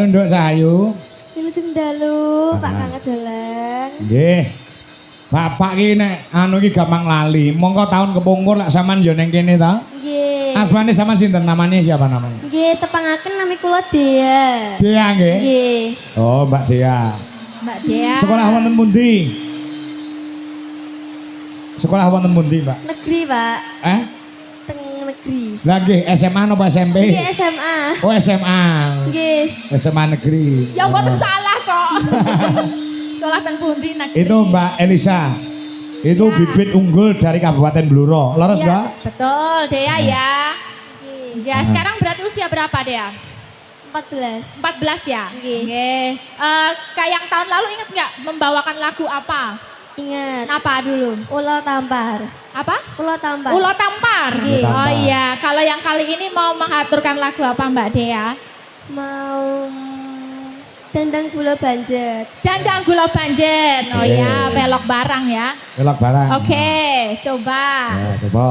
dalu Nduk Sayu. Wilujeng dalu, Pak Kang Dalang. Nggih. Bapak ki nek anu ki gampang lali. Mongko tahun kepungkur lak sampean yo ning kene ta? Nggih. Asmane sampean sinten? Namanya siapa namanya? Nggih, tepangaken nami kula Dea. Dea nggih. Nggih. Oh, Mbak Dea. Mbak Dea. Sekolah wonten pundi? Sekolah wonten pundi, Mbak? Negeri, Pak. Teng negeri. Lah nggih, SMA napa SMP? Nggih, SMA. Oh, SMA. Nggih. SMA negeri. Ya mboten salah kok. Sekolah teng pundi negeri. Itu Mbak Elisa. Itu Ya. bibit unggul dari Kabupaten Bluro. Leres, Ya, Mbak? betul, Dea ya. Nggih. Ya, sekarang berarti usia berapa, Dea? 14. 14 ya? Nggih. Nggih. Kayak yang tahun lalu ingat nggak membawakan lagu apa? Ingat. Apa dulu? Ulo Tampar. Apa? Ulo Tampar. Ulo Tampar. Nggih. Oh iya, kalau yang kali ini mau mengaturkan lagu apa Mbak Dea? Mau Dandang Gula Banjet. Dandang Gula Banjet. Oh iya, belok barang ya. Belok barang. Oke, coba. Ya, coba.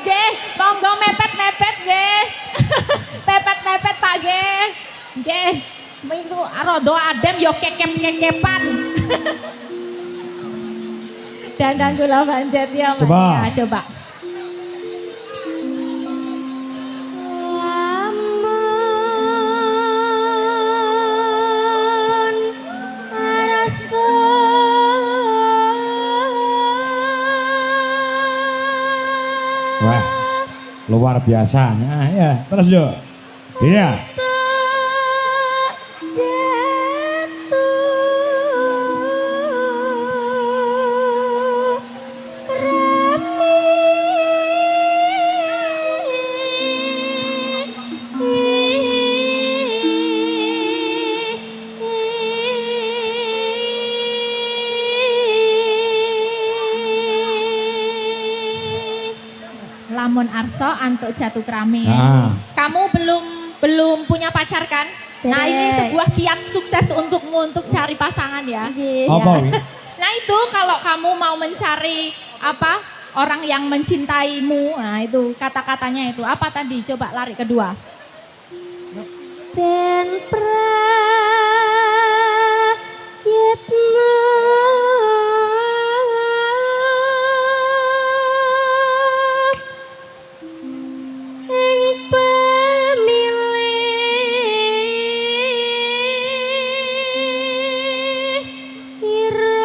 Nggih, monggo mepet-mepet nggih. Mepet-mepet Pak nggih. Nggih. Minggu rodo adem yo kekep-kekepan. Dandang Gula Banjet ya, Mbak Coba. Dea. Coba. Lamun arasa Wah, luar biasa. Nah, ya, terus yo. Iya. tak jatuh Lamun Arso antuk jatuh krami. Ah. Kamu belum punya pacar kan? Nah, ini Derek. sebuah kiat sukses untukmu untuk cari pasangan ya. Nggih. Apa ini? Nah, itu kalau kamu mau mencari apa? Orang yang mencintaimu. Nah, itu kata-katanya itu. Apa tadi? Coba lari kedua. Den prayitna ing pemilih ira.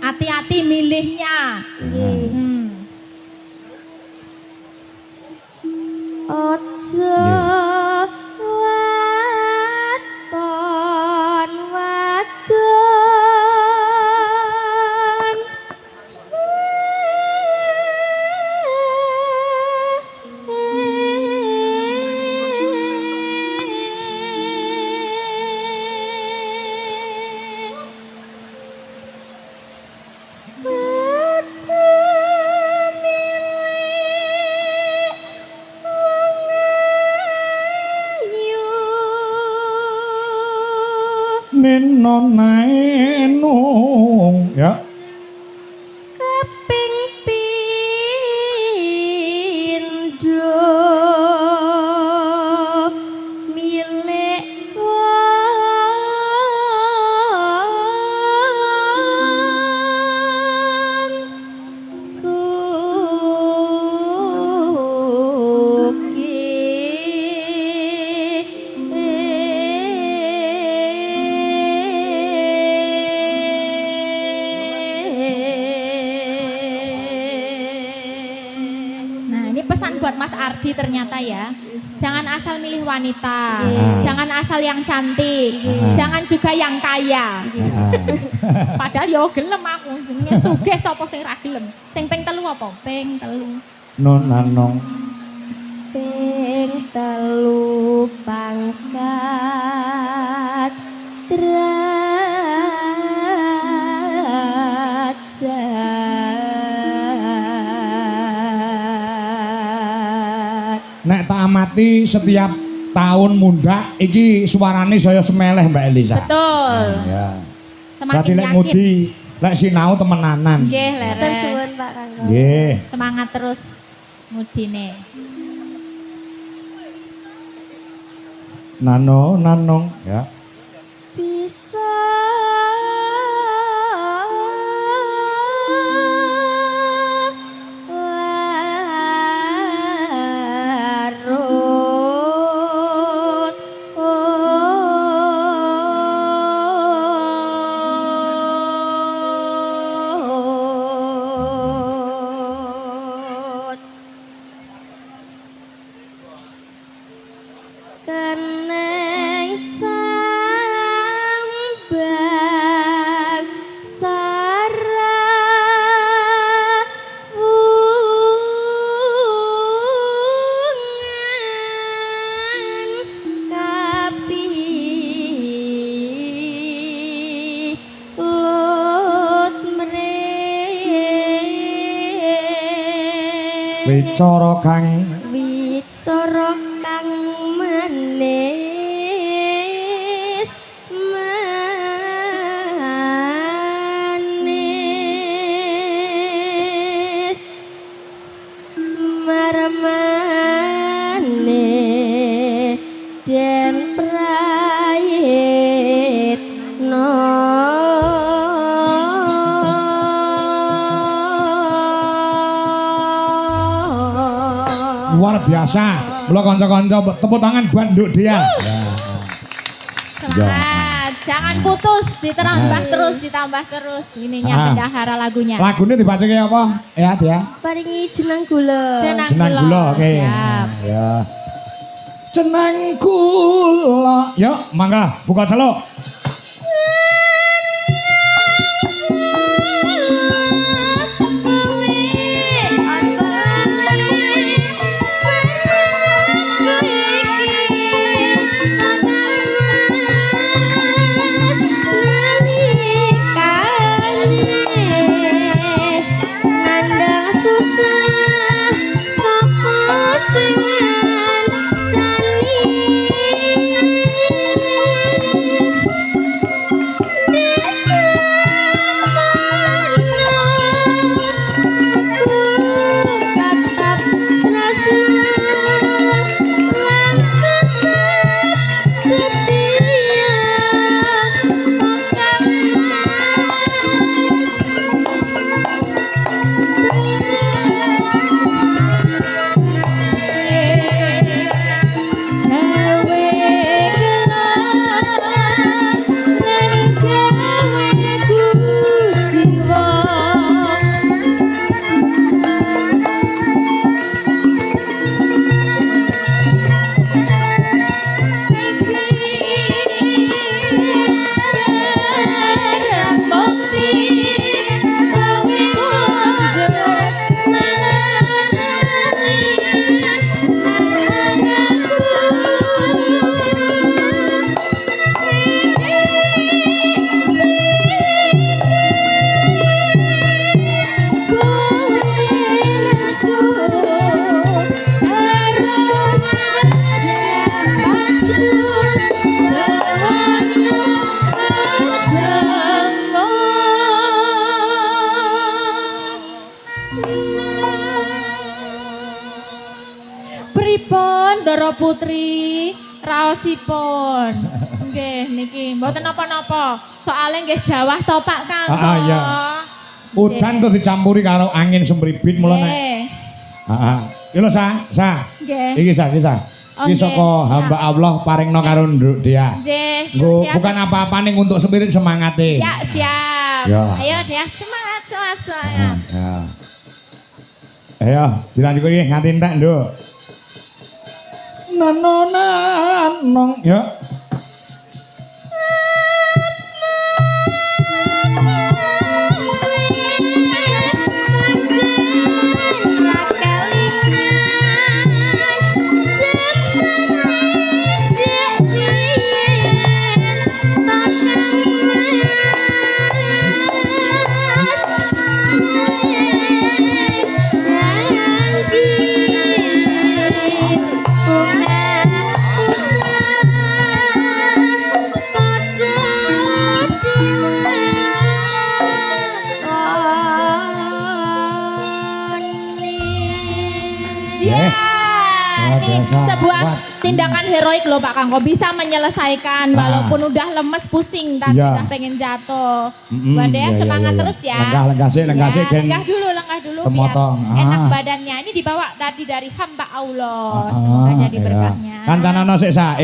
Hati-hati milihnya. Nggih. Ojo waton wadon Ojo milih wong ayu. Nenonenung. Ya. Kaping pindho milik wong sugih. Nah, ini pesan buat Mas Ardi ternyata ya. Jangan asal milih wanita, Nggih. jangan asal yang cantik, Nggih. jangan juga yang kaya. Ah. Padahal yo gelem aku, jenenge sugih sapa sing ra gelem. Sing ping telu apa? Ping telu. Nonanong. Ping telu pangkat derajat. Nek tak amati setiap tahun muda iki suarane saya semeleh Mbak Elisa. Betul. Ya. Semakin Berarti lek yakin. mudi lek sinau temenanan. Nggih, Matur Lere. suwun Pak Kanggo. Nggih. Semangat terus mudine. Nanong ya. Bisa larut keneng sambang sarawungan kapi lut mrih Wicara kang wicara kang manis manis marmane den prayitno luar biasa. Mula kanca-kanca tepuk tangan buat Nduk dia. Semangat. Jangan putus, ditambah terus ininya Ah. bendahara lagunya. Lagune dibacake apa? Ya, dia. paringi jeneng gula Jenang Jenang gula, oke. Siap. Ya. Jenang gula. Yuk, mangga buka celuk. Pripun Ndara Putri raosipun. Nggih niki mboten napa-napa. Soale nggih jawah to Pak Kanggo. Iya. Udan tuh dicampuri karo angin sembribit mula nek. Nggih. Heeh. Iki lho Sa. Nggih. Iki Sa. Iki Oke, saka hamba Allah paringno karo Nduk dia. Nggih. Nggo siap. bukan apa-apa ning untuk spirit semangate. Siap. Ya. Ayo dia semangat. Ya. Ayo, dilanjut iki nganti entek, Nduk. Nanong ya. Iya. Luar Ini biasa. sebuah Kuat. tindakan heroik loh Pak Kangko, bisa menyelesaikan walaupun udah lemes pusing tadi Iya. udah pengen jatuh. Mm-mm, Buat ya iya, semangat iya, iya. terus ya. Lenggah sih, lenggah Ya, sih, Ken. lenggah dulu biar Temotong. enak Ah. badannya. Ini dibawa tadi dari hamba Allah. Semoga jadi iya. berkahnya. Kancanana sik sak.